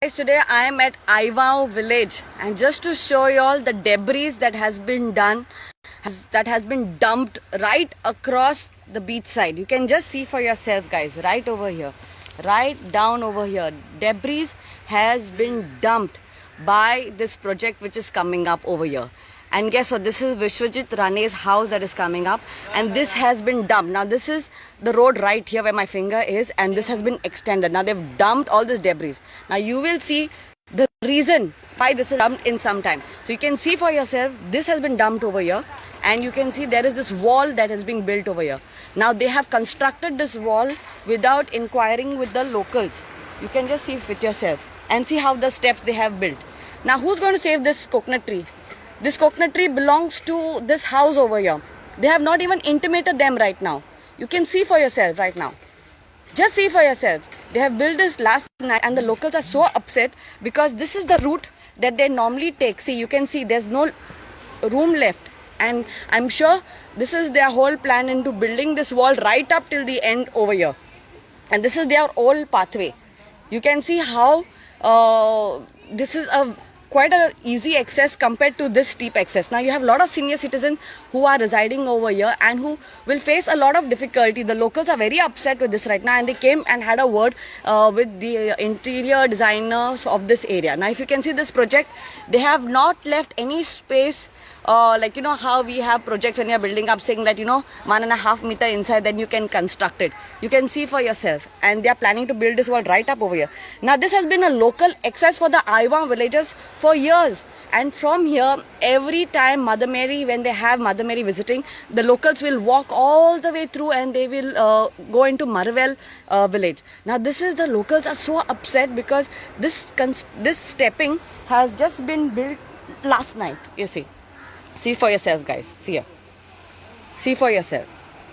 Guys, today I am at Aivao village, and just to show you all the debris that has been done, that has been dumped right across the beach side. You can just see for yourself, guys, right over here, right down over here. Debris has been dumped by this project which is coming up over here. And guess what? This is Vishwajit Rane's house that is coming up, and this has been dumped. Now this is the road right here where my finger is, and this has been extended. Now they've dumped all this debris. Now you will see the reason why this is dumped in some time. So you can see for yourself, this has been dumped over here, and you can see there is this wall that is being built over here. Now they have constructed this wall without inquiring with the locals. You can just see with yourself and see how the steps they have built. Now who's going to save this coconut tree? This coconut tree belongs to this house over here. They have not even intimated them right now. You can see for yourself right now. Just see for yourself. They have built this last night, and the locals are so upset because this is the route that they normally take. See, you can see there's no room left. And I'm sure this is their whole plan into building this wall right up till the end over here. And this is their old pathway. You can see how this is quite a easy access compared to this steep access. Now you have a lot of senior citizens who are residing over here and who will face a lot of difficulty. The locals are very upset with this right now, and they came and had a word with the interior designers of this area. Now if you can see this project, they have not left any space like you know how we have projects when you're building up saying that 1.5 meter inside, then you can construct it. You can see for yourself, and they are planning to build this wall right up over here. Now this has been a local access for the Aivao villagers for years, and from here every time Mother Mary, when they have Mother Mary visiting, the locals will walk all the way through and they will go into Marvel village. Now this is, the locals are so upset because this stepping has just been built last night. You see for yourself, guys. See for yourself.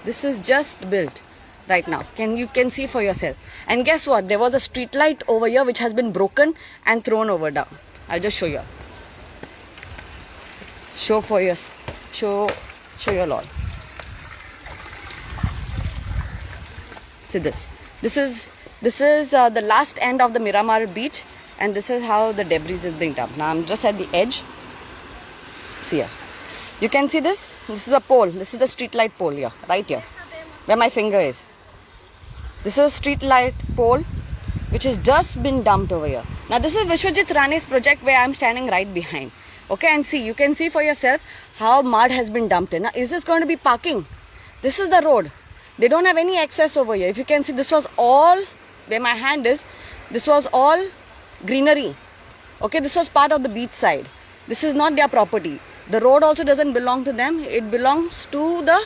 This is just built right now. You can see for yourself. And guess what? There was a street light over here which has been broken and thrown over down. I'll just show you. Show you all. See this. This is the last end of the Miramar beach, and this is how the debris is being dumped. Now I'm just at the edge. See here. You can see this. This is a pole. This is the street light pole here, right here, where my finger is. This is a street light pole which has just been dumped over here. Now this is Vishwajit Rane's project where I'm standing right behind. Okay, and see, you can see for yourself how mud has been dumped in. Now is this going to be parking? This is the road. They don't have any access over here. If you can see, this was all, where my hand is, this was all greenery. Okay, this was part of the beach side. This is not their property. The road also doesn't belong to them. It belongs to the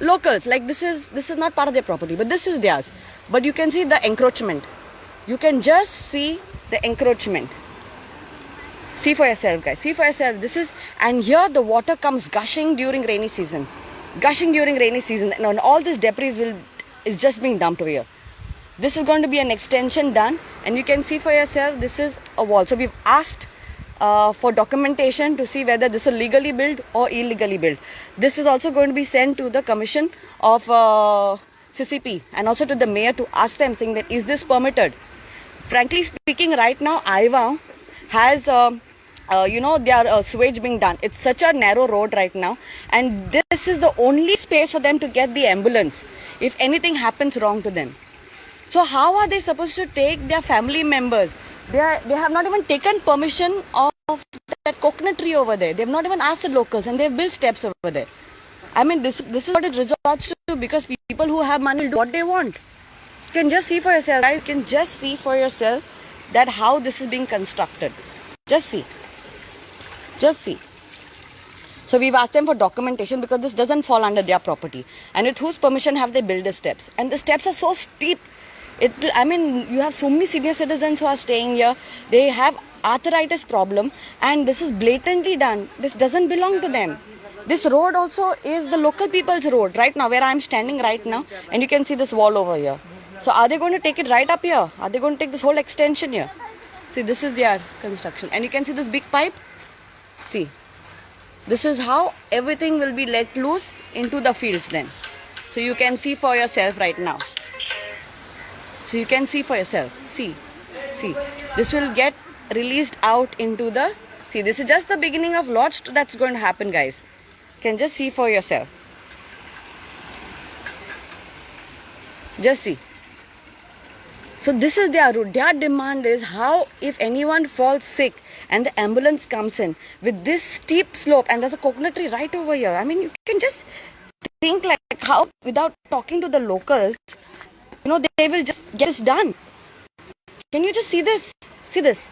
locals. Like this is not part of their property, but this is theirs. But you can see the encroachment. You can just see the encroachment. See for yourself, guys. See for yourself. This is, and here the water comes gushing during rainy season. And all this debris is just being dumped over here. This is going to be an extension done, and you can see for yourself, this is a wall. So we've asked for documentation to see whether this is legally built or illegally built. This is also going to be sent to the commission of CCP and also to the mayor to ask them, saying that is this permitted. Frankly speaking, right now Aivao has their sewage being done. It's such a narrow road right now, and this is the only space for them to get the ambulance if anything happens wrong to them. So how are they supposed to take their family members? They have not even taken permission of that coconut tree over there. They have not even asked the locals, and they have built steps over there. I mean, this is what it resorts to, because people who have money will do what they want. You can just see for yourself, guys. You can just see for yourself that how this is being constructed. Just see. So we've asked them for documentation because this doesn't fall under their property. And with whose permission have they built the steps? And the steps are so steep. You have so many senior citizens who are staying here. They have arthritis problem, and this is blatantly done. This doesn't belong to them. This road also is the local people's road right now, where I'm standing right now, and you can see this wall over here. So are they going to take it right up here? Are they going to take this whole extension here? See, this is their construction, and you can see this big pipe. See, this is how everything will be let loose into the fields then. So you can see for yourself right now. So you can see for yourself. See. This will get released out into the... See, this is just the beginning of lots that's going to happen, guys. You can just see for yourself. Just see. So this is their route. Their demand is how, if anyone falls sick and the ambulance comes in with this steep slope, and there's a coconut tree right over here. I mean, you can just think like how, without talking to the locals, they will just get this done. Can you just see this? See this.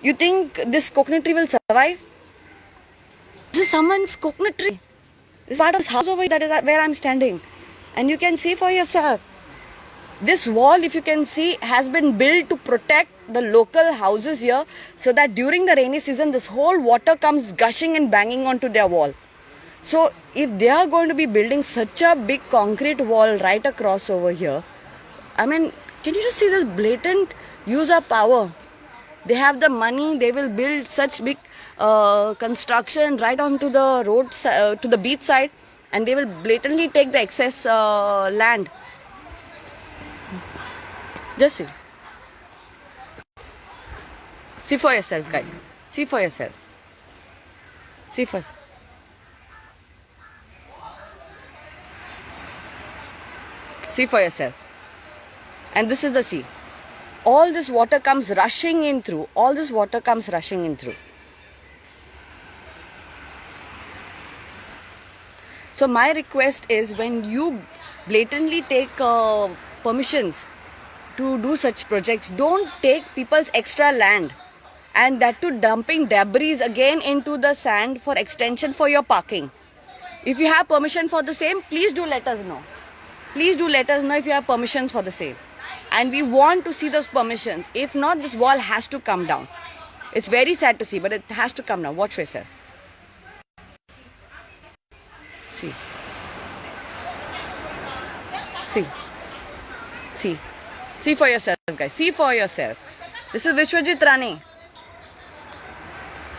You think this coconut tree will survive? This is someone's coconut tree. This is part of this house over here, that is where I'm standing. And you can see for yourself. This wall, if you can see, has been built to protect the local houses here, so that during the rainy season, this whole water comes gushing and banging onto their wall. So if they are going to be building such a big concrete wall right across over here, I mean, can you just see this blatant use of power? They have the money, they will build such big construction right onto the road, to the beach side, and they will blatantly take the excess land. Just see. See for yourself, guys. See for yourself. See for... See for yourself. And this is the sea. All this water comes rushing in through. All this water comes rushing in through. So my request is, when you blatantly take permissions to do such projects, don't take people's extra land, and that too dumping debris again into the sand for extension for your parking. If you have permission for the same, please do let us know. Please do let us know if you have permissions for the same. And we want to see those permissions. If not, this wall has to come down. It's very sad to see, but it has to come down. Watch for yourself. See. See. See. See for yourself, guys. See for yourself. This is Vishwajit Rane.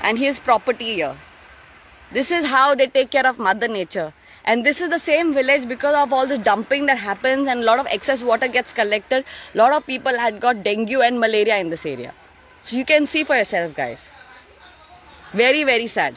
And his property here. This is how they take care of Mother Nature. And this is the same village, because of all this dumping that happens and a lot of excess water gets collected. A lot of people had got dengue and malaria in this area. So you can see for yourself, guys. Very, very sad.